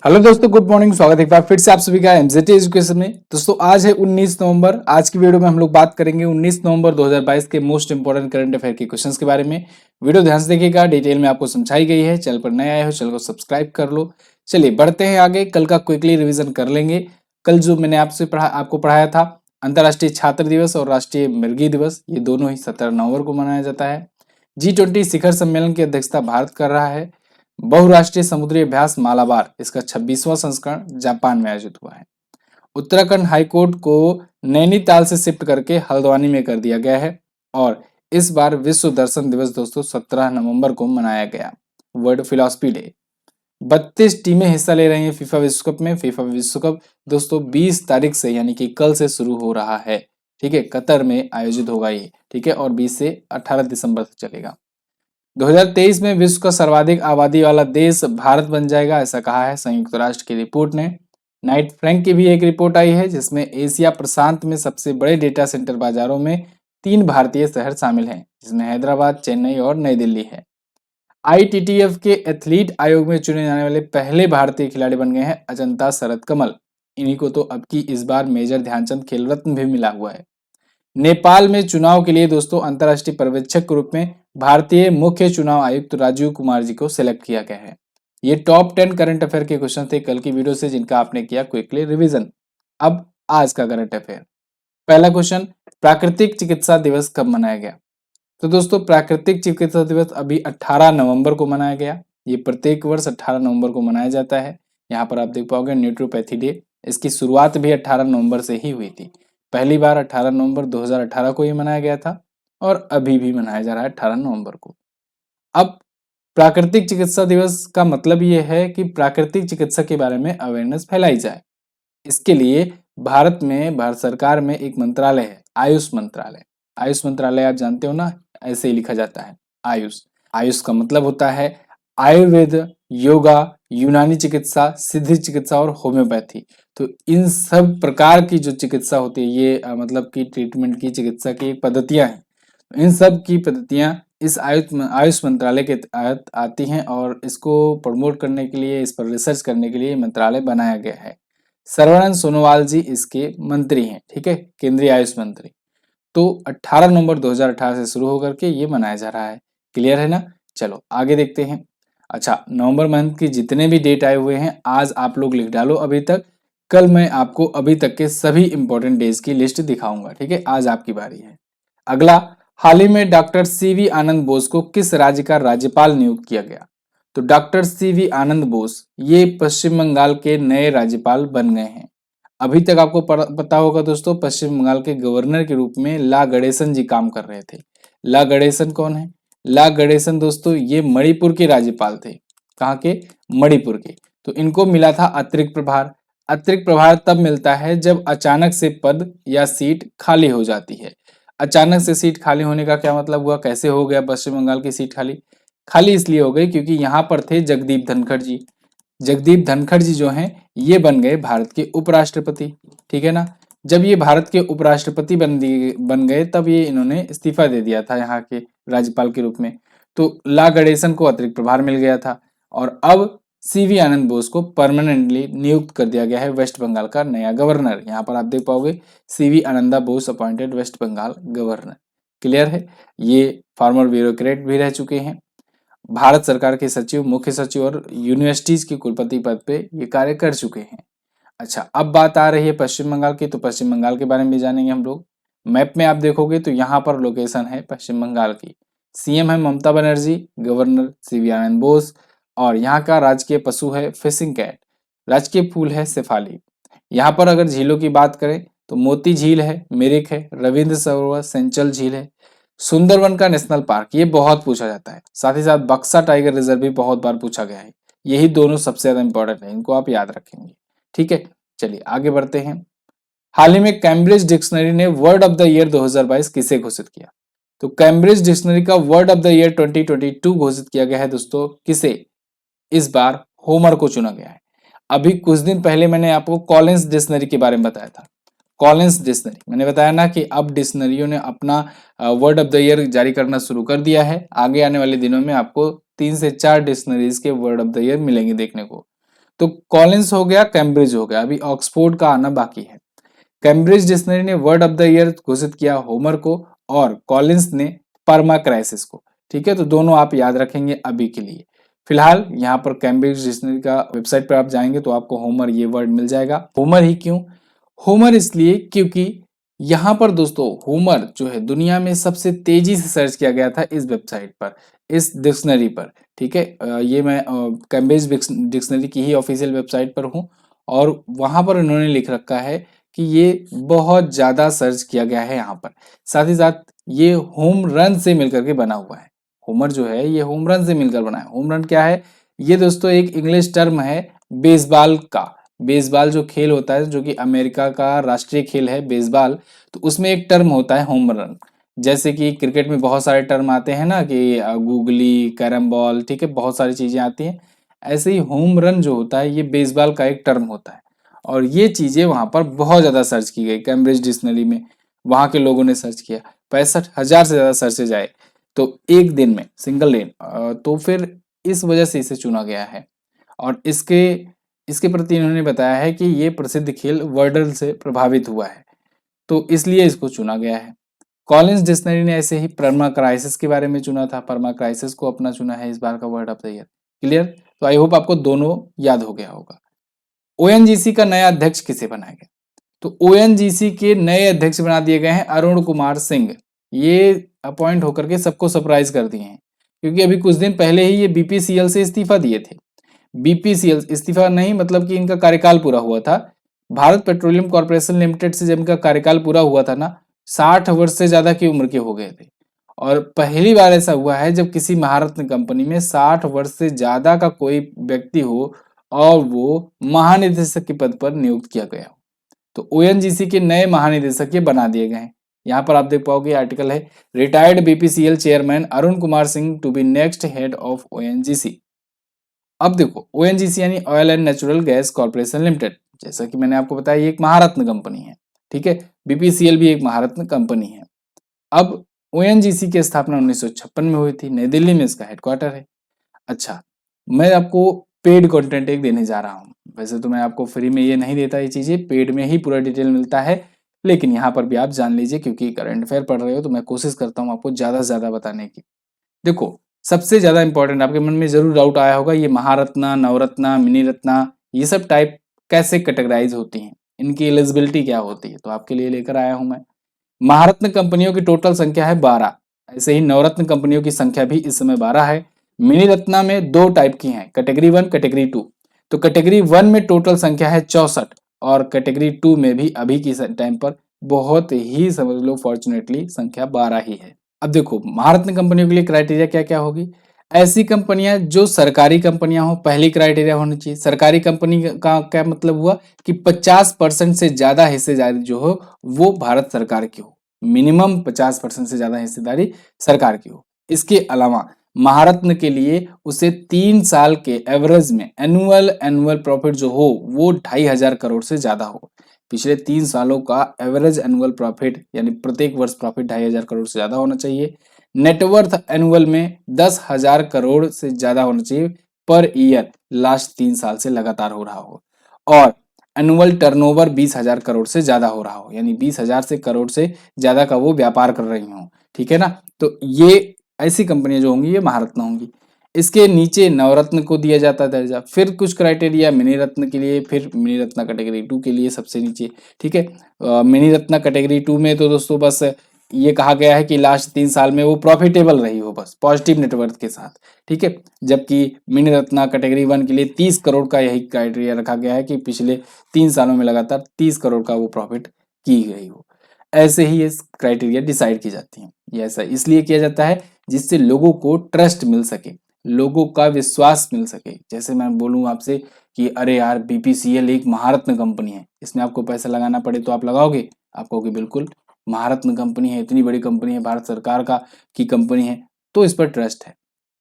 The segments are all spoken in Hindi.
हेलो दोस्तों, गुड मॉर्निंग। स्वागत है एक बार फिर से आप सभी का एमजेटी एजुकेशन में। दोस्तों आज है 19 नवंबर। आज की वीडियो में हम लोग बात करेंगे 19 नवंबर 2022 के मोस्ट इंपोर्टेंट करंट अफेयर के क्वेश्चंस के बारे में। वीडियो ध्यान से देखिएगा, डिटेल में आपको समझाई गई है। चैनल पर नए आए हो, चैनल को सब्सक्राइब कर लो। चलिए बढ़ते हैं आगे। कल का क्विकली रिविजन कर लेंगे। कल जो मैंने आपको पढ़ाया था, अंतर्राष्ट्रीय छात्र दिवस और राष्ट्रीय मृगी दिवस, ये दोनों ही 17 नवंबर को मनाया जाता है। G20 शिखर सम्मेलन की अध्यक्षता भारत कर रहा है। बहुराष्ट्रीय समुद्री अभ्यास मालाबार, इसका 26वां संस्करण जापान में आयोजित हुआ है। उत्तराखंड हाईकोर्ट को नैनीताल से शिफ्ट करके हल्द्वानी में कर दिया गया है। और इस बार विश्व दर्शन दिवस दोस्तों 17 नवंबर को मनाया गया, वर्ल्ड फिलॉसफी डे। 32 टीमें हिस्सा ले रही हैं फीफा विश्व कप में। फीफा विश्व कप दोस्तों 20 तारीख से यानी कि कल से शुरू हो रहा है। ठीक है, कतर में आयोजित होगा ये। ठीक है, और 20 से 18 दिसंबर तक चलेगा। 2023 में विश्व का सर्वाधिक आबादी वाला देश भारत बन जाएगा, ऐसा कहा है संयुक्त राष्ट्र की रिपोर्ट ने। नाइट फ्रैंक की भी एक रिपोर्ट आई है जिसमें एशिया प्रशांत में सबसे बड़े डेटा सेंटर बाजारों में 3 भारतीय शहर शामिल हैं, जिसमें हैदराबाद, चेन्नई और नई दिल्ली है। ITTF के एथलीट आयोग में चुने जाने वाले पहले भारतीय खिलाड़ी बन गए हैं अजंता शरत कमल। इन्हीं को तो अब की इस बार मेजर ध्यानचंद खेल रत्न भी मिला हुआ है। नेपाल में चुनाव के लिए दोस्तों अंतर्राष्ट्रीय पर्यवेक्षक के रूप में भारतीय मुख्य चुनाव आयुक्त राजीव कुमार जी को सिलेक्ट किया गया है। ये टॉप 10 करंट अफेयर के क्वेश्चन थे कल की वीडियो से, जिनका आपने किया क्विकली रिवीजन। अब आज का करंट अफेयर। पहला क्वेश्चन, प्राकृतिक चिकित्सा दिवस कब मनाया गया? तो दोस्तों प्राकृतिक चिकित्सा दिवस अभी 18 नवंबर को मनाया गया। ये प्रत्येक वर्ष 18 नवंबर को मनाया जाता है। यहाँ पर आप देख पाओगे न्यूट्रोपैथी डे, इसकी शुरुआत भी 18 नवंबर से ही हुई थी। पहली बार 18 नवंबर 2018 को ये मनाया गया था और अभी भी मनाया जा रहा है 18 नवंबर को। अब प्राकृतिक चिकित्सा दिवस का मतलब ये है कि प्राकृतिक चिकित्सा के बारे में अवेयरनेस फैलाई जाए। इसके लिए भारत सरकार में एक मंत्रालय है, आयुष मंत्रालय। आयुष मंत्रालय आप जानते हो ना, ऐसे ही लिखा जाता है आयुष। आयुष का मतलब होता है आयुर्वेद, योगा, यूनानी चिकित्सा, सिद्ध चिकित्सा और होम्योपैथी। तो इन सब प्रकार की जो चिकित्सा होती है, ये मतलब की ट्रीटमेंट की चिकित्सा की पद्धतियां हैं। इन सब की पद्धतियां इस आयुष मंत्रालय के तहत आती हैं और इसको प्रमोट करने के लिए, इस पर रिसर्च करने के लिए मंत्रालय बनाया गया है। सर्बानंद सोनोवाल जी इसके मंत्री हैं। ठीक है, केंद्रीय आयुष मंत्री। तो 18 नवंबर 2018 से शुरू होकर के ये मनाया जा रहा है। क्लियर है ना? चलो आगे देखते हैं। अच्छा, नवंबर मंथ की जितने भी डेट आए हुए हैं आज आप लोग लिख डालो अभी तक। कल मैं आपको अभी तक के सभी इंपॉर्टेंट डेज की लिस्ट दिखाऊंगा। ठीक है, आज आपकी बारी है। अगला, हाल ही में डॉक्टर सीवी आनंद बोस को किस राज्य का राज्यपाल नियुक्त किया गया? तो डॉक्टर सीवी आनंद बोस ये पश्चिम बंगाल के नए राज्यपाल बन गए हैं। अभी तक आपको पता होगा दोस्तों, पश्चिम बंगाल के गवर्नर के रूप में ला गणेशन जी काम कर रहे थे। ला गणेशन कौन है? ला गणेशन दोस्तों ये मणिपुर के राज्यपाल थे। कहाँ के? मणिपुर के। तो इनको मिला था अतिरिक्त प्रभार। अतिरिक्त प्रभार तब मिलता है जब अचानक से पद या सीट खाली हो जाती है। अचानक से सीट खाली होने का क्या मतलब हुआ? कैसे हो गया पश्चिम बंगाल की सीट खाली? खाली इसलिए हो गई क्योंकि यहाँ पर थे जगदीप धनखड़ जी। जगदीप धनखड़ जी जो हैं ये बन गए भारत के उपराष्ट्रपति। ठीक है ना? जब ये भारत के उपराष्ट्रपति बन गए तब ये इन्होंने इस्तीफा दे दिया था यहाँ के राज्यपाल के रूप में। तो ला गणेशन को अतिरिक्त प्रभार मिल गया था और अब सीवी आनंद बोस को परमानेंटली नियुक्त कर दिया गया है वेस्ट बंगाल का नया गवर्नर। यहाँ पर आप देख पाओगे CV Ananda Bose appointed West Bengal governor. Clear है? ये फॉर्मर ब्यूरोक्रेट भी रह चुके हैं। भारत सरकार के सचिव, मुख्य सचिव और यूनिवर्सिटीज के कुलपति पद पे ये कार्य कर चुके हैं। अच्छा, अब बात आ रही है पश्चिम बंगाल की। तो पश्चिम बंगाल के बारे में भी जानेंगे हम लोग। मैप में आप देखोगे तो यहाँ पर लोकेशन है पश्चिम बंगाल की। सीएम है ममता बनर्जी, गवर्नर सीवी आनंद बोस और यहाँ का राजकीय पशु है फिशिंग कैट। राजकीय फूल है शेफाली। यहाँ पर अगर झीलों की बात करें तो मोती झील है, मिरिक है, रविंद्र सरोवर, सेंचल झील है। सुंदरवन का नेशनल पार्क ये बहुत पूछा जाता है। साथ ही साथ बक्सा टाइगर रिजर्व भी बहुत बार पूछा गया है। यही दोनों सबसे ज्यादा इंपॉर्टेंट है, इनको आप याद रखेंगे। ठीक है, चलिए आगे बढ़ते हैं। हाल ही में कैम्ब्रिज डिक्शनरी ने वर्ड ऑफ द ईयर 2022 किसे घोषित किया? तो कैम्ब्रिज डिक्शनरी का वर्ड ऑफ द ईयर 2022 घोषित किया गया है दोस्तों। किसे? इस बार होमर को चुना गया है। अभी कुछ दिन पहले मैंने आपको कॉलिंस डिक्शनरी के बारे में बताया था। कॉलिंस डिक्शनरी मैंने बताया ना कि अब डिक्शनरियों ने अपना वर्ड ऑफ द ईयर जारी करना शुरू कर दिया है। आगे आने वाले दिनों में आपको 3 से 4 डिक्शनरीज के वर्ड ऑफ द ईयर मिलेंगे देखने को। तो कॉलिंस हो गया, कैम्ब्रिज हो गया, अभी ऑक्सफोर्ड का आना बाकी है। कैम्ब्रिज डिक्शनरी ने वर्ड ऑफ द ईयर घोषित किया होमर को और कॉलिंस ने परमा क्राइसिस को। ठीक है, तो दोनों आप याद रखेंगे अभी के लिए। फिलहाल यहाँ पर कैम्ब्रिज डिक्शनरी का वेबसाइट पर आप जाएंगे तो आपको होमर ये वर्ड मिल जाएगा। होमर ही क्यों? होमर इसलिए क्योंकि यहाँ पर दोस्तों होमर जो है दुनिया में सबसे तेजी से सर्च किया गया था इस वेबसाइट पर, इस डिक्शनरी पर। ठीक है, ये मैं कैम्ब्रिज डिक्शनरी की ही ऑफिशियल वेबसाइट पर हूँ और वहां पर उन्होंने लिख रखा है कि ये बहुत ज्यादा सर्च किया गया है यहाँ पर। साथ ही साथ ये होम रन से मिलकर के बना हुआ है। होमर जो है ये होम रन से मिलकर बना है। होम रन क्या है? ये दोस्तों एक इंग्लिश टर्म है बेसबॉल का। बेसबॉल जो खेल होता है, जो कि अमेरिका का राष्ट्रीय खेल है बेसबॉल, तो उसमें एक टर्म होता है होम रन। जैसे कि क्रिकेट में बहुत सारे टर्म आते हैं ना कि गूगली, कैरम बॉल, ठीक है, बहुत सारी चीजें आती हैं। ऐसे ही होम रन जो होता है ये बेसबॉल का एक टर्म होता है और ये चीजें वहां पर बहुत ज्यादा सर्च की गई कैम्ब्रिज डिक्शनरी में। वहां के लोगों ने सर्च किया, 65,000 से ज्यादा सर्चेज आए तो एक दिन में, सिंगल डे। तो फिर इस वजह से इसे चुना गया है और इसके इसके प्रति इन्होंने बताया है कि ये प्रसिद्ध खेल वर्डल से प्रभावित हुआ है, तो इसलिए इसको चुना गया है। कॉलिंस डिक्शनरी ने ऐसे ही परमा क्राइसिस के बारे में चुना था, परमा क्राइसिस को अपना चुना है इस बार का word of the year. Clear? तो आई होप आपको दोनों याद हो गया होगा। ओएनजीसी का नया अध्यक्ष किसे बनाया गया? तो ओएनजीसी के नए अध्यक्ष बना दिए गए हैं अरुण कुमार सिंह। ये अपॉइंट होकर के सबको सरप्राइज कर दिए हैं क्योंकि अभी कुछ दिन पहले ही ये बीपीसीएल से इस्तीफा दिए थे। बीपीसीएल इस्तीफा नहीं, मतलब कि इनका कार्यकाल पूरा हुआ था। भारत पेट्रोलियम कॉर्पोरेशन लिमिटेड से जब इनका कार्यकाल पूरा हुआ था ना, 60 वर्ष से ज्यादा की उम्र के हो गए थे और पहली बार ऐसा हुआ है जब किसी महारत्न कंपनी में 60 वर्ष से ज्यादा का कोई व्यक्ति हो और वो महानिदेशक के पद पर नियुक्त किया गया हो। तो ओएनजीसी के नए महानिदेशक ये बना दिए गए हैं। यहाँ पर आप देख पाओगे आर्टिकल है, retired BPCL chairman Arun Kumar Singh to be next head of ONGC. अब देखो ओएनजीसी यानी Oil and Natural Gas Corporation Limited, जैसा कि मैंने आपको बताया ये एक महारत्न कंपनी है। ठीक है, बीपीसीएल भी एक महारत्न कंपनी है। अब ओएनजीसी की स्थापना 1956 में हुई थी, नई दिल्ली में इसका हेडक्वार्टर है। अच्छा, मैं आपको पेड कंटेंट एक देने जा रहा हूँ। वैसे तो मैं आपको फ्री में ये नहीं देता, ये चीजें पेड में ही पूरा डिटेल मिलता है, लेकिन यहाँ पर भी आप जान लीजिए क्योंकि करंट अफेयर पढ़ रहे हो तो मैं कोशिश करता हूँ आपको ज्यादा से ज्यादा बताने की। देखो, सबसे ज्यादा इंपॉर्टेंट आपके मन में जरूर डाउट आया होगा, ये महारत्ना, नवरत्ना, मिनी रत्ना, ये सब टाइप कैसे कैटेगराइज होती हैं, इनकी एलिजिबिलिटी क्या होती है, तो आपके लिए लेकर आया हूं मैं। महारत्न कंपनियों की टोटल संख्या है 12। ऐसे ही नवरत्न कंपनियों की संख्या भी इस समय 12 है। मिनी रत्ना में दो टाइप की हैं, कैटेगरी 1, कैटेगरी 2। तो कैटेगरी 1 में टोटल संख्या है 64 और कैटेगरी 2 में भी अभी की टाइम पर बहुत ही, समझ लो फॉर्चुनेटली, संख्या 12 ही है। अब देखो महारत्न कंपनियों के लिए क्राइटेरिया क्या क्या होगी। ऐसी कंपनियां जो सरकारी कंपनियां हो, पहली क्राइटेरिया होनी चाहिए। सरकारी कंपनी का क्या मतलब हुआ कि 50% से ज्यादा हिस्सेदारी जो हो वो भारत सरकार की हो, मिनिमम 50% से ज्यादा हिस्सेदारी सरकार की हो। इसके अलावा महारत्न के लिए उसे 3 साल के एवरेज में एनुअल प्रॉफिट जो हो वो 2,500 करोड़ से ज्यादा हो। पिछले 3 सालों का एवरेज एनुअल प्रॉफिट यानी प्रत्येक वर्ष प्रॉफिट 2,500 करोड़ से ज्यादा होना चाहिए। नेटवर्थ एनुअल में 10,000 करोड़ से ज्यादा होना चाहिए पर ईयर, लास्ट 3 साल से लगातार हो रहा हो। और एनुअल टर्नओवर 20,000 करोड़ से ज्यादा हो रहा हो, यानी 20,000 से करोड़ से ज्यादा का वो व्यापार कर रही हो। ठीक है ना, तो ये ऐसी कंपनियां जो होंगी ये महारत्न होंगी। इसके नीचे नवरत्न को दिया जाता है दर्जा, फिर कुछ क्राइटेरिया मिनी रत्न के लिए, फिर मिनी रत्न कैटेगरी 2 के लिए सबसे नीचे। ठीक है, मिनी रत्न कैटेगरी 2 में तो दोस्तों बस ये कहा गया है कि लास्ट 3 साल में वो प्रॉफिटेबल रही हो, बस पॉजिटिव नेटवर्थ के साथ। ठीक है, जबकि मिनी रत्ना कैटेगरी 1 के लिए 30 करोड़ का यही क्राइटेरिया रखा गया है कि पिछले 3 सालों में लगातार 30 करोड़ का वो प्रॉफिट की गई हो। ऐसे ही ये क्राइटेरिया डिसाइड की जाती है। ये ऐसा इसलिए किया जाता है जिससे लोगों को ट्रस्ट मिल सके, लोगों का विश्वास मिल सके। जैसे मैं बोलूं आपसे कि अरे यार बीपीसीएल एक महारत्न कंपनी है, इसमें आपको पैसा लगाना पड़े तो आप लगाओगे? आप कहोगे बिल्कुल, महारत्न कंपनी है, इतनी बड़ी कंपनी है, भारत सरकार का की कंपनी है, तो इस पर ट्रस्ट है।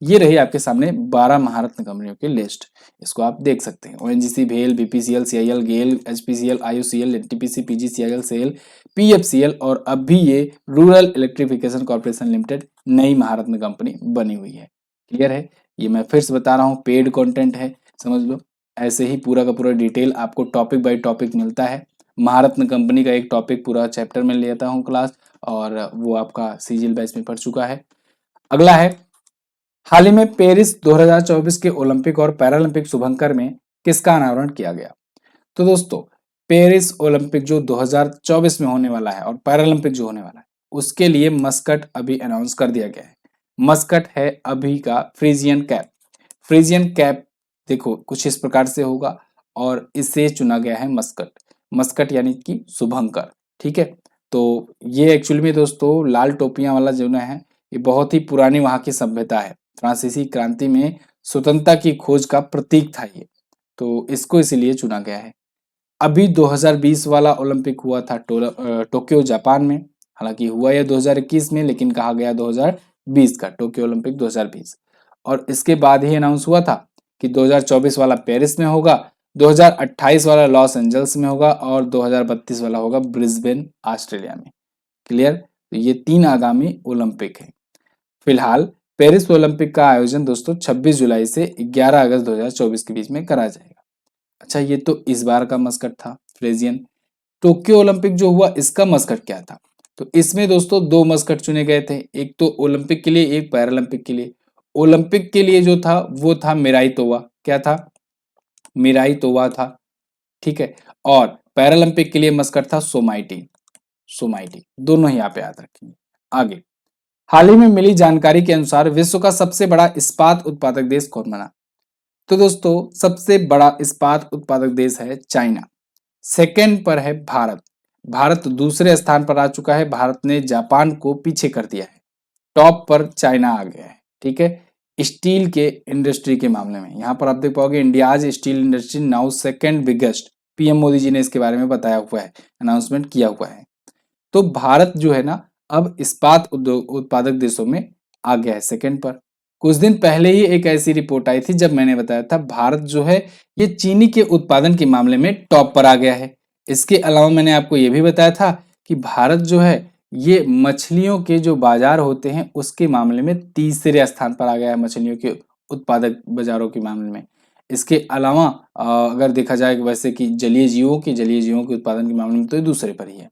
ये रही आपके सामने 12 महारत्न कंपनियों की लिस्ट, इसको आप देख सकते हैं। ओएनजीसी, भेल, BPCL, CIL, GAIL, HPCL, IOCL, NTPC, PGCL, SAIL, PFCL और अब भी ये रूरल इलेक्ट्रिफिकेशन कॉर्पोरेशन लिमिटेड नई महारत्न कंपनी बनी हुई है। क्लियर है? ये मैं फिर से बता रहा हूँ, पेड कंटेंट है, समझ लो। ऐसे ही पूरा का पूरा डिटेल आपको टॉपिक बाय टॉपिक मिलता है। महारत्न कंपनी का एक टॉपिक पूरा चैप्टर में लेता हूँ क्लास, और वो आपका सीजीएल बैच में पढ़ चुका है। अगला है, हाल ही में पेरिस 2024 के ओलंपिक और पैरालंपिक शुभंकर में किसका अनावरण किया गया? तो दोस्तों, पेरिस ओलंपिक जो 2024 में होने वाला है और पैरालंपिक जो होने वाला है, उसके लिए मस्कट अभी अनाउंस कर दिया गया है। मस्कट है अभी का फ्रीजियन कैप। फ्रीजियन कैप देखो कुछ इस प्रकार से होगा, और इससे चुना गया है मस्कट। मस्कट यानी कि शुभंकर, ठीक है। तो ये एक्चुअली में दोस्तों लाल टोपियां वाला जो है, ये बहुत ही पुरानी वहां की सभ्यता है। फ्रांसीसी क्रांति में स्वतंत्रता की खोज का प्रतीक था ये, तो इसको इसीलिए चुना गया है। अभी 2020 वाला ओलंपिक हुआ था टोक्यो जापान में, हालांकि हुआ यह 2021 में, लेकिन कहा गया 2020 का टोक्यो ओलंपिक 2020। और इसके बाद ही अनाउंस हुआ था कि 2024 वाला पेरिस में होगा, 2028 वाला लॉस एंजल्स में होगा, और 2032 वाला होगा ब्रिस्बेन ऑस्ट्रेलिया में। क्लियर? तो ये 3 आगामी ओलंपिक है। फिलहाल पेरिस ओलंपिक का आयोजन दोस्तों 26 जुलाई से 11 अगस्त 2024 के बीच में करा जाएगा। अच्छा, ये तो इस बार का मस्कट था फ्रेजियन। टोक्यो ओलंपिक जो हुआ, इसका मस्कट क्या था? तो इसमें दोस्तों 2 मस्कट चुने गए थे, एक तो ओलंपिक के लिए, एक पैरालंपिक के लिए। ओलंपिक के लिए जो था वो था मिराई तोवा। क्या था? मिराई तोवा था, ठीक है। और पैरालंपिक के लिए मस्कट था सोमाइटी। सोमाइटी दोनों ही यहाँ पे याद रखेंगे। आगे, हाल ही में मिली जानकारी के अनुसार विश्व का सबसे बड़ा इस्पात उत्पादक देश कौन बना? तो दोस्तों, सबसे बड़ा इस्पात उत्पादक देश है चाइना। सेकंड पर है भारत। भारत दूसरे स्थान पर आ चुका है। भारत ने जापान को पीछे कर दिया है। टॉप पर चाइना आ गया है, ठीक है। स्टील के इंडस्ट्री के मामले में यहाँ पर आप देख पाओगे, India's steel industry now second biggest. PM Modi ji ने इसके बारे में बताया हुआ है, अनाउंसमेंट किया हुआ है। तो भारत जो है ना, अब इस्पात उत्पादक देशों में आ गया है सेकंड पर। कुछ दिन पहले ही एक ऐसी रिपोर्ट आई थी जब मैंने बताया था भारत जो है ये चीनी के उत्पादन के मामले में टॉप पर आ गया है। इसके अलावा मैंने आपको ये भी बताया था कि भारत जो है ये मछलियों के जो बाजार होते हैं उसके मामले में तीसरे स्थान पर आ गया है, मछलियों के उत्पादक बाजारों के मामले में। इसके अलावा अगर देखा जाए वैसे कि जलीय जीवों के उत्पादन के मामले में तो ये दूसरे पर ही है।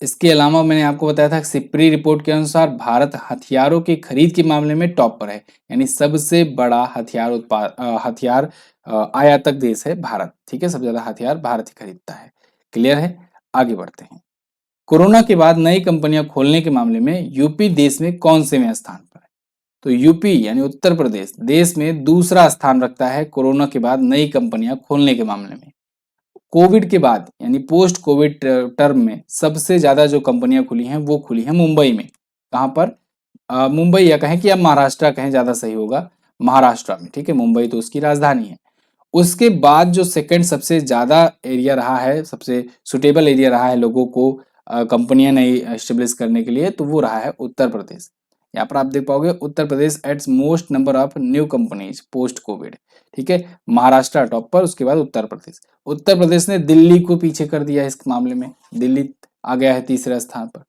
इसके अलावा मैंने आपको बताया था सिप्री रिपोर्ट के अनुसार भारत हथियारों की खरीद के मामले में टॉप पर है, यानी सबसे बड़ा हथियार आयातक देश है भारत, ठीक है। सबसे ज्यादा हथियार भारत ही खरीदता है। क्लियर है? आगे बढ़ते हैं। कोरोना के बाद नई कंपनियां खोलने के मामले में यूपी देश में कौन से में स्थान पर है? तो यूपी यानी उत्तर प्रदेश देश में दूसरा स्थान रखता है कोरोना के बाद नई कंपनियां खोलने के मामले में। कोविड के बाद यानी पोस्ट कोविड टर्म में सबसे ज्यादा जो कंपनियां खुली हैं वो खुली हैं मुंबई में। कहां पर? मुंबई, या कहें कि अब महाराष्ट्र कहें ज्यादा सही होगा, महाराष्ट्र में, ठीक है। मुंबई तो उसकी राजधानी है। उसके बाद जो सेकंड सबसे ज्यादा एरिया रहा है, सबसे सुटेबल एरिया रहा है लोगों को कंपनियां नई एस्टेब्लिश करने के लिए, तो वो रहा है उत्तर प्रदेश। यहाँ पर आप देख पाओगे Uttar Pradesh adds most number of new companies post Covid, ठीक है। महाराष्ट्र टॉप पर, उसके बाद उत्तर प्रदेश। उत्तर प्रदेश ने दिल्ली को पीछे कर दिया इस मामले में, दिल्ली आ गया है तीसरे स्थान पर।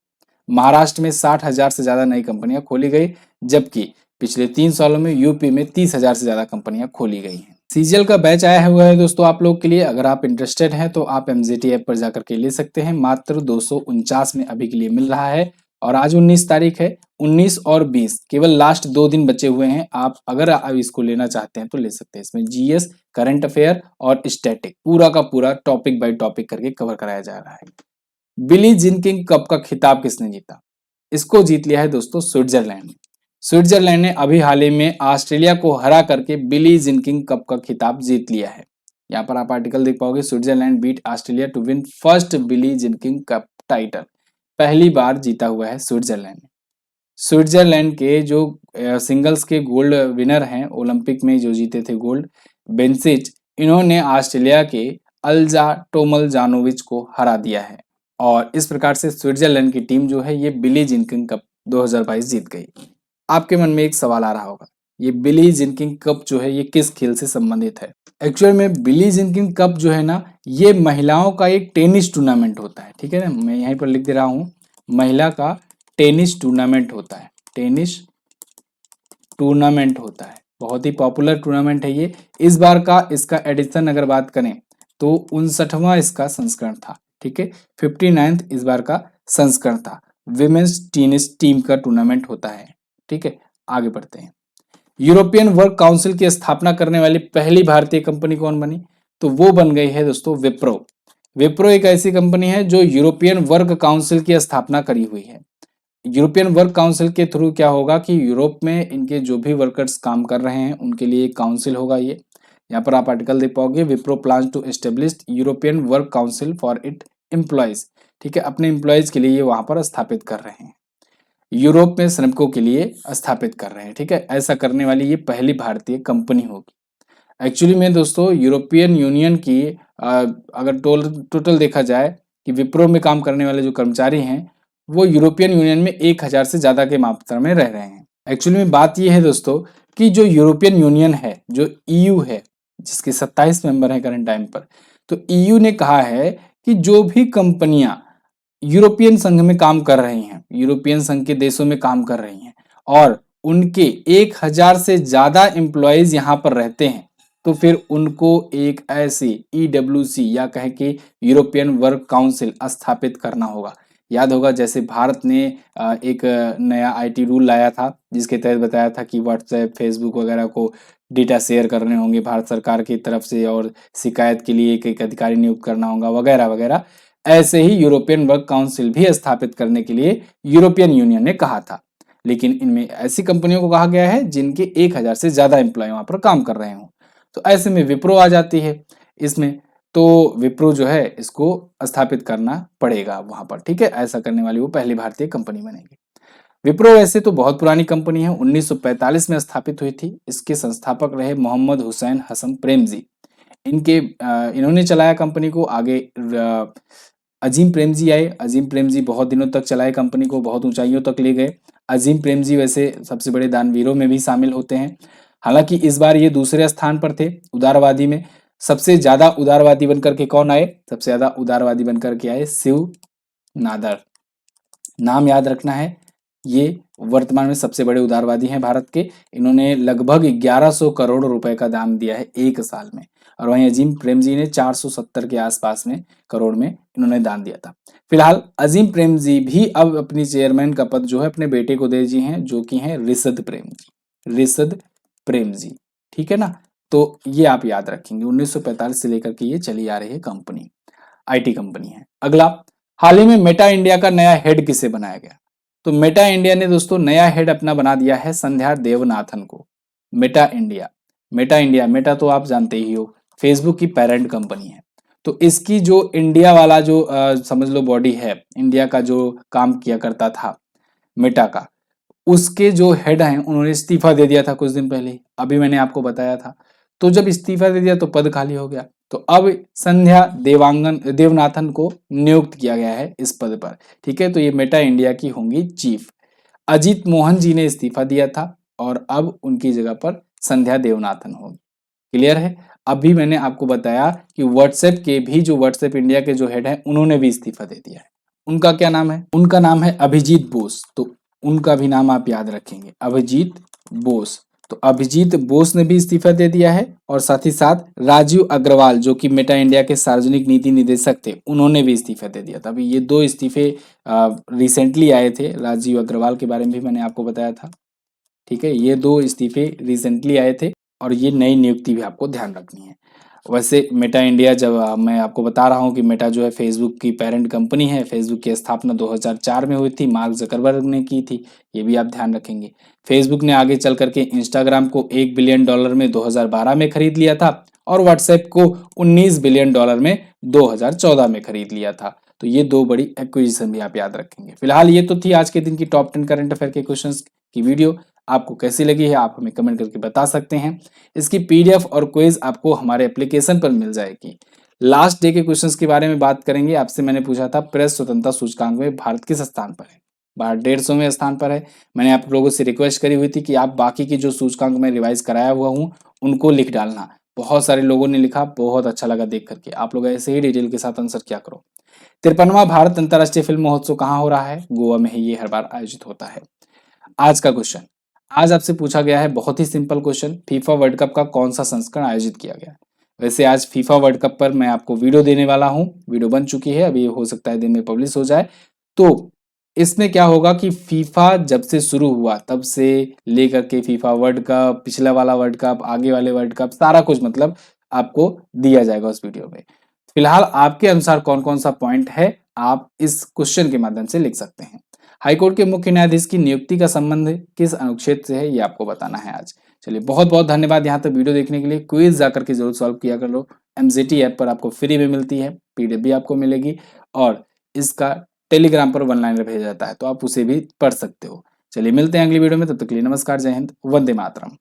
महाराष्ट्र में 60,000 से ज्यादा नई कंपनियां खोली गई, जबकि पिछले 3 सालों में यूपी में 30,000 से ज्यादा कंपनियां खोली गई हैं। सीजीएल का बैच आया हुआ है दोस्तों आप लोग के लिए। अगर आप इंटरेस्टेड हैं तो आप एमजीटी ऐप पर जाकर के ले सकते हैं। मात्र 249 में अभी के लिए मिल रहा है, और आज 19 तारीख है। 19 और 20 केवल लास्ट 2 दिन बचे हुए हैं। आप अगर आप इसको लेना चाहते हैं तो ले सकते हैं। इसमें जीएस, करंट अफेयर और स्टैटिक पूरा का पूरा टॉपिक बाय टॉपिक करके कवर कराया जा रहा है। बिली जिनकिंग कप का खिताब किसने जीता? इसको जीत लिया है दोस्तों स्विट्जरलैंड ने। स्विट्जरलैंड ने अभी हाल ही में ऑस्ट्रेलिया को हरा करके बिली जिनकिंग कप का खिताब जीत लिया है। यहाँ पर आप आर्टिकल देख पाओगे, Switzerland beat Australia to win first Billie Jean King Cup title. पहली बार जीता हुआ है स्विट्जरलैंड ने। स्विट्जरलैंड के जो सिंगल्स के गोल्ड विनर हैं ओलंपिक में, जो जीते थे गोल्ड, बेंसिच, इन्होंने ऑस्ट्रेलिया के अल्जा टोमलजानोविच को हरा दिया है। और इस प्रकार से स्विट्जरलैंड की टीम जो है ये बिली जिनकिंग कप 2022 जीत गई। आपके मन में एक सवाल आ रहा होगा, ये बिली जिनकिंग कप जो है ये किस खेल से संबंधित है? एक्चुअल में बिली जिनकिंग कप जो है ना, ये महिलाओं का एक टेनिस टूर्नामेंट होता है, ठीक है ना। मैं यहीं पर लिख दे रहा हूं, महिला का टेनिस टूर्नामेंट होता है। टेनिस टूर्नामेंट होता है, बहुत ही पॉपुलर टूर्नामेंट है ये। इस बार का इसका एडिशन अगर बात करें तो 59वां इसका संस्करण था। ठीक है, 59th इस बार का संस्करण था। विमेंस टेनिस टीम का टूर्नामेंट होता है। ठीक है, आगे बढ़ते हैं। यूरोपियन वर्क काउंसिल की स्थापना करने वाली पहली भारतीय कंपनी कौन बनी? तो वो बन गई है दोस्तों विप्रो। विप्रो एक ऐसी कंपनी है जो यूरोपियन वर्क काउंसिल की स्थापना करी हुई है। यूरोपियन वर्क काउंसिल के थ्रू क्या होगा कि यूरोप में इनके जो भी वर्कर्स काम कर रहे हैं उनके लिए एक काउंसिल होगा। ये यहाँ पर आप आर्टिकल देख पाओगे, Wipro plan to establish European work council for it employees. ठीक है, अपने एम्प्लॉयज के लिए ये वहां पर स्थापित कर रहे हैं, यूरोप में श्रमिकों के लिए स्थापित कर रहे हैं। ठीक है, ऐसा करने वाली ये पहली भारतीय कंपनी होगी। एक्चुअली में दोस्तों यूरोपियन यूनियन की अगर टोटल देखा जाए कि विप्रो में काम करने वाले जो कर्मचारी हैं वो यूरोपियन यूनियन में 1000 से ज्यादा के मात्रा में रह रहे हैं। एक्चुअली में बात यह है दोस्तों कि जो यूरोपियन यूनियन है, जो ईयू है, जिसके 27 मेंबर हैं करंट टाइम पर, तो ईयू ने कहा है कि जो भी कंपनियां यूरोपियन संघ में काम कर रही हैं, यूरोपियन संघ के देशों में काम कर रही हैं और उनके 1000 से ज्यादा एम्प्लॉयज यहाँ पर रहते हैं, तो फिर उनको एक ऐसी ईडब्ल्यूसी या कहे कि यूरोपियन वर्क काउंसिल स्थापित करना होगा। याद होगा जैसे भारत ने एक नया आईटी रूल लाया था जिसके तहत बताया था कि व्हाट्सएप, फेसबुक वगैरह को डेटा शेयर करने होंगे भारत सरकार की तरफ से और शिकायत के लिए एक अधिकारी नियुक्त करना होगा वगैरह वगैरह। ऐसे ही यूरोपियन वर्क काउंसिल भी स्थापित करने के लिए यूरोपियन यूनियन ने कहा था, लेकिन इनमें ऐसी कंपनियों को कहा गया है जिनके 1000 से ज्यादा एम्प्लॉय वहां पर काम कर रहे हों। तो ऐसे में विप्रो आ जाती है इसमें, तो विप्रो जो है इसको स्थापित करना पड़ेगा वहां पर। ठीक है, ऐसा करने वाली वो पहली भारतीय कंपनी बनेगी। विप्रो वैसे तो बहुत पुरानी कंपनी है, 1945 में स्थापित हुई थी। इसके संस्थापक रहे मोहम्मद हुसैन हसन प्रेमजी। इन्होंने चलाया कंपनी को। आगे अजीम प्रेमजी आए। अजीम प्रेमजी बहुत दिनों तक चलाए कंपनी को, बहुत ऊंचाइयों तक ले गए। अजीम प्रेमजी वैसे सबसे बड़े दानवीरों में भी शामिल होते हैं। हालांकि इस बार ये दूसरे स्थान पर थे उदारवादी में। सबसे ज्यादा उदारवादी बनकर के कौन आए? सबसे ज्यादा उदारवादी बनकर के आए शिव नादर। नाम याद रखना है, ये वर्तमान में सबसे बड़े उदारवादी हैं भारत के। इन्होंने लगभग 1100 करोड़ रुपए का दान दिया है एक साल में। और वहीं अजीम प्रेमजी ने 470 के आसपास में करोड़ में इन्होंने दान दिया था। फिलहाल अजीम प्रेमजी भी अब अपनी चेयरमैन का पद जो है अपने बेटे को दे दिए हैं, जो कि हैं रिशद प्रेमजी। रिशद प्रेमजी, ठीक है ना। तो ये आप याद रखेंगे, 1945 से लेकर के ये चली आ रही है कंपनी, आईटी कंपनी है। अगला, हाल ही में मेटा इंडिया का नया हेड किसे बनाया गया? तो मेटा इंडिया ने दोस्तों नया हेड अपना बना दिया है संध्या देवनाथन को। मेटा इंडिया, मेटा तो आप जानते ही हो, फेसबुक की पेरेंट कंपनी है। तो इसकी जो इंडिया वाला जो समझ लो बॉडी है, इंडिया का जो काम किया करता था मेटा का, उसके जो हेड हैं उन्होंने इस्तीफा दे दिया था कुछ दिन पहले, अभी मैंने आपको बताया था। तो जब इस्तीफा दे दिया तो पद खाली हो गया, तो अब संध्या देवनाथन को नियुक्त किया गया है इस पद पर। ठीक है, तो ये मेटा इंडिया की होंगी चीफ। अजीत मोहन जी ने इस्तीफा दिया था और अब उनकी जगह पर संध्या देवनाथन होगी। क्लियर है? अभी मैंने आपको बताया कि व्हाट्सएप के भी जो व्हाट्सएप इंडिया के जो हेड हैं उन्होंने भी इस्तीफा दे दिया है। उनका क्या नाम है? उनका नाम है अभिजीत बोस। तो उनका भी नाम आप याद रखेंगे, अभिजीत बोस। तो अभिजीत बोस ने भी इस्तीफा दे दिया है और साथ ही साथ राजीव अग्रवाल जो कि मेटा इंडिया के सार्वजनिक नीति निदेशक थे, उन्होंने भी इस्तीफा दे दिया था। अभी ये 2 इस्तीफे रिसेंटली आए थे। राजीव अग्रवाल के बारे में भी मैंने आपको बताया था। ठीक है, ये 2 इस्तीफे रिसेंटली आए थे और ये नई नियुक्ति भी आपको ध्यान रखनी है। वैसे मेटा इंडिया, जब मैं आपको बता रहा हूँ कि मेटा जो है फेसबुक की पेरेंट कंपनी है, फेसबुक की स्थापना 2004 में हुई थी, मार्क जकरबर्ग ने की थी, ये भी आप ध्यान रखेंगे। फेसबुक ने आगे चल करके इंस्टाग्राम को $1 बिलियन में 2012 में खरीद लिया था और व्हाट्सएप को $19 बिलियन में 2014 में खरीद लिया था। तो ये 2 बड़ी एक्विजिशन भी आप याद रखेंगे। फिलहाल ये तो थी आज के दिन की टॉप 10 करंट अफेयर के क्वेश्चंस की वीडियो। आपको कैसी लगी है आप हमें कमेंट करके बता सकते हैं। इसकी पीडीएफ और क्विज आपको हमारे एप्लीकेशन पर मिल जाएगी। लास्ट डे के क्वेश्चंस के बारे में बात करेंगे। आपसे मैंने पूछा था प्रेस स्वतंत्रता सूचकांक में भारत किस स्थान पर है? भारत 150वें स्थान पर है। मैंने आप लोगों से रिक्वेस्ट करी हुई थी कि आप बाकी की जो सूचकांक में रिवाइज कराया हुआ हूँ उनको लिख डालना। बहुत सारे लोगों ने लिखा, बहुत अच्छा लगा देख करके। आप लोग ऐसे ही डिटेल के साथ आंसर किया करो। 53वां भारत अंतर्राष्ट्रीय फिल्म महोत्सव कहाँ हो रहा है? गोवा में ही ये हर बार आयोजित होता है। आज का क्वेश्चन, आज आपसे पूछा गया है बहुत ही simple question, FIFA World Cup का कौन सा संस्करण आयोजित किया गया है। वैसे आज फीफा वर्ल्ड कप पर मैं आपको वीडियो देने वाला हूँ, वीडियो बन चुकी है, अभी हो सकता है दिन में पब्लिश हो जाए। तो इसमें क्या होगा कि फीफा जब से शुरू हुआ तब से लेकर के फीफा वर्ल्ड कप, पिछला वाला वर्ल्ड कप, आगे वाले वर्ल्ड कप, सारा कुछ मतलब आपको दिया जाएगा उस वीडियो में। फिलहाल आपके अनुसार कौन कौन सा पॉइंट है, आप इस क्वेश्चन के माध्यम से लिख सकते हैं। हाईकोर्ट के मुख्य न्यायाधीश की नियुक्ति का संबंध किस अनुच्छेद से है, ये आपको बताना है आज। चलिए बहुत बहुत धन्यवाद यहाँ तक वीडियो देखने के लिए। क्विज जाकर के जरूर सॉल्व किया कर लो, एमजीटी ऐप पर आपको फ्री में मिलती है, पीडीएफ भी आपको मिलेगी और इसका टेलीग्राम पर वन लाइनर भेजा जाता है, तो आप उसे भी पढ़ सकते हो। चलिए मिलते हैं अगली वीडियो में, तब तक के लिए नमस्कार, जय हिंद, वंदे मातरम।